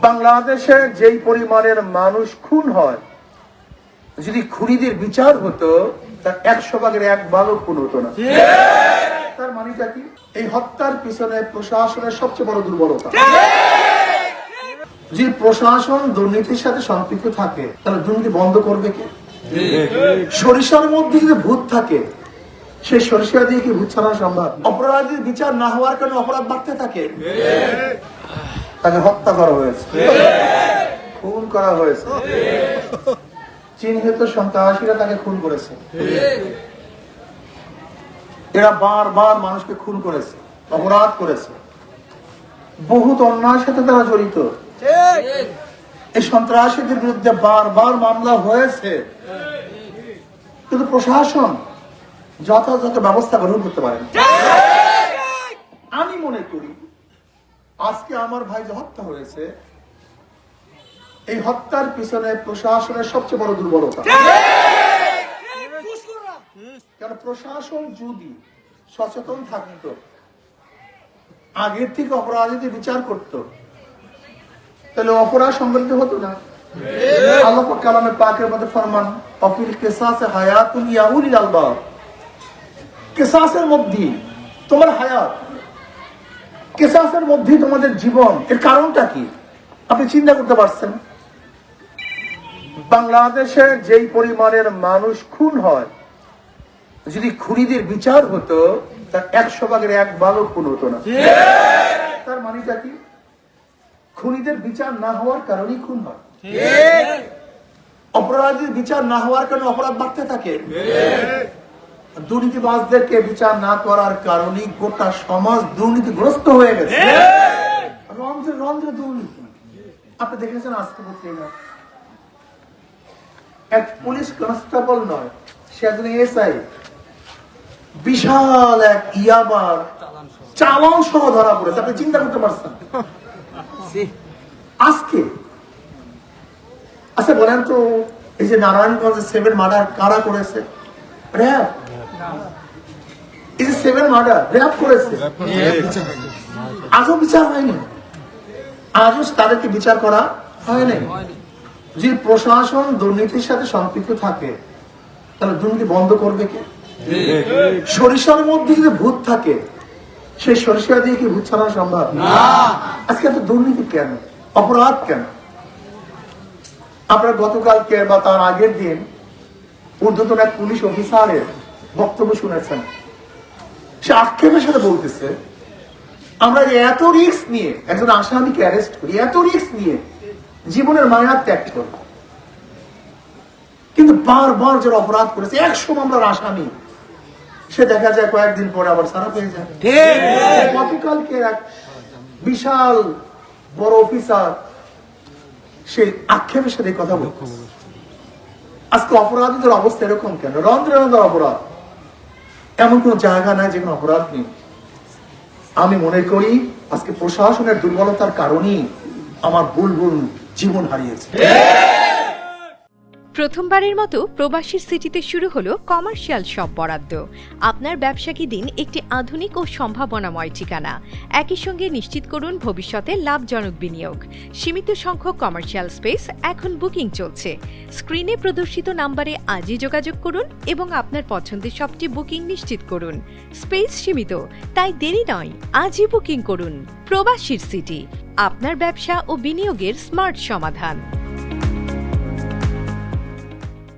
বাংলাদেশে যেই পরিমাণের মানুষ খুন হয়, যদি খুনিদের বিচার হতো তার 100%-1 খুন হতো না। তার মানেটা কি? এই হত্যার পিছনে প্রশাসনের সবচেয়ে বড় দুর্বলতা। যদি প্রশাসন দুর্নীতির সাথে সম্পৃক্ত থাকে তাহলে দুর্নীতি বন্ধ করবে কে? সরিষার মধ্যে যদি ভূত থাকে, সেই সরিষা দিয়ে কি ভূত ছাড়ানো সম্ভব? অপরাধীর বিচার না হওয়ার কারণে অপরাধ বাড়তে থাকে। তাকে হত্যা করা হয়েছে, খুন করা হয়েছে, চিহ্নিত সন্ত্রাসীরা তাকে খুন করেছে। এরা বারবার মানুষকে খুন করেছে, অপরাধ করেছে, বহুত অন্যায়ের সাথে তারা জড়িত। এই সন্ত্রাসীদের বিরুদ্ধে বারবার মামলা হয়েছে, কিন্তু প্রশাসন যথাযথ ব্যবস্থা গ্রহণ করতে পারে না। আমি মনে করি আজকে আমার ভাই যে হত্যা হয়েছে, এই হত্যার পিছনে প্রশাসনের সবচেয়ে বড় দুর্বলতা। কারণ প্রশাসন যদি সচেতন থাকত, আগের থেকে অপরাধীদের বিচার করত, তাহলে অপরাধ সংগঠিত হতো না। আল্লাহ পাক কালামে পাকের মধ্যে ফরমান, অফিল কিসাসে হায়াতুন ইয়া উলিল আলবাব। কিসাসের মধ্যে তোমার হায়াত, কিসাসের মধ্যে তোমাদের জীবন। এর কারণটা কি আপনি চিন্তা করতে পারছেন? বাংলাদেশে যেই পরিমাণের মানুষ খুন হয়, যদি খুনিদের বিচার হতো তার 100%-1 খুন হতো না। তার মানেটা কি? খুনিদের বিচার না হওয়ার কারণেই খুন হয়। অপরাধীর বিচার না হওয়ার কারণে অপরাধ বাড়তে থাকে। দুর্নীতিবাজদেরকে বিচার না করার কারণে গোটা সমাজ দুর্নীতিগ্রস্ত হয়ে গেছে। রন্ধ্রে রন্ধ্রে দুর্নীতি। আপনি দেখেছেন আজকে পত্রিকা, এক পুলিশ কনস্টেবল নয়, সে একজন এসআই, বিশাল এক ইয়াবার চালান সহ ধরা পড়েছে। আপনি চিন্তা করতে পারছেন? আজকে আচ্ছা বলেন তো, এই যে নারায়ণগঞ্জে 7 মার্ডার কারা করেছে? র্যাব। এই যে 7 মার্ডার র্যাব করেছে, আজও বিচার হয়নি, আজও তাদেরকে বিচার করা হয়নি। যে প্রশাসন দুর্নীতির সাথে সম্পৃক্ত থাকে তাহলে দুর্নীতি বন্ধ করবে কে? সরিষার মধ্যে যদি ভূত থাকে, সেই সরিষা দিয়ে কি ভূত ছাড়ানো সম্ভব? আজকে এত দুর্নীতি কেন, অপরাধ কেন? আপনার গতকালকে বা তার আগের দিন ঊর্ধ্বতন এক পুলিশ অফিসারের বক্তব্য শুনেছেন। সে আক্ষেপের সাথে বলতেছে, আমরা এত রিস্ক নিয়ে একজন আসামিকে অ্যারেস্ট করি, এত রিস্ক নিয়ে জীবনের মায়া ত্যাগ করি, কিন্তু বারবার যারা অপরাধ করেছে 100 মামলার আসামি, সে দেখা যায় কয়েকদিন পরে আবার ছাড়া পেয়ে যায়। গতকালকে এক বিশাল বড় অফিসার সে আক্ষেপের সাথে কথা বলছে। আজকে অপরাধীদের অবস্থা এরকম কেন? রন্ধ্রে রন্ধ্রে অপরাধ, এমন কোন জায়গা নাই যেখানে অপরাধ নেই। আমি মনে করি আজকে প্রশাসনের দুর্বলতার কারণেই আমার বুলবুল জীবন হারিয়েছে। প্রথমবারের মতো প্রবাসীর সিটিতে শুরু হলো কমার্শিয়াল শপ বরাদ্দ। আপনার ব্যবসাকে দিন একটি আধুনিক ও সম্ভাবনাময় ঠিকানা। একই সঙ্গে নিশ্চিত করুন ভবিষ্যতে লাভজনক বিনিয়োগ। সীমিত সংখ্যক কমার্শিয়াল স্পেস এখন বুকিং চলছে। স্ক্রিনে প্রদর্শিত নাম্বারে আজই যোগাযোগ করুন এবং আপনার পছন্দের শপটি বুকিং নিশ্চিত করুন। স্পেস সীমিত, তাই দেরি নয়, আজই বুকিং করুন। প্রবাসীর সিটি, আপনার ব্যবসা ও বিনিয়োগের স্মার্ট সমাধান।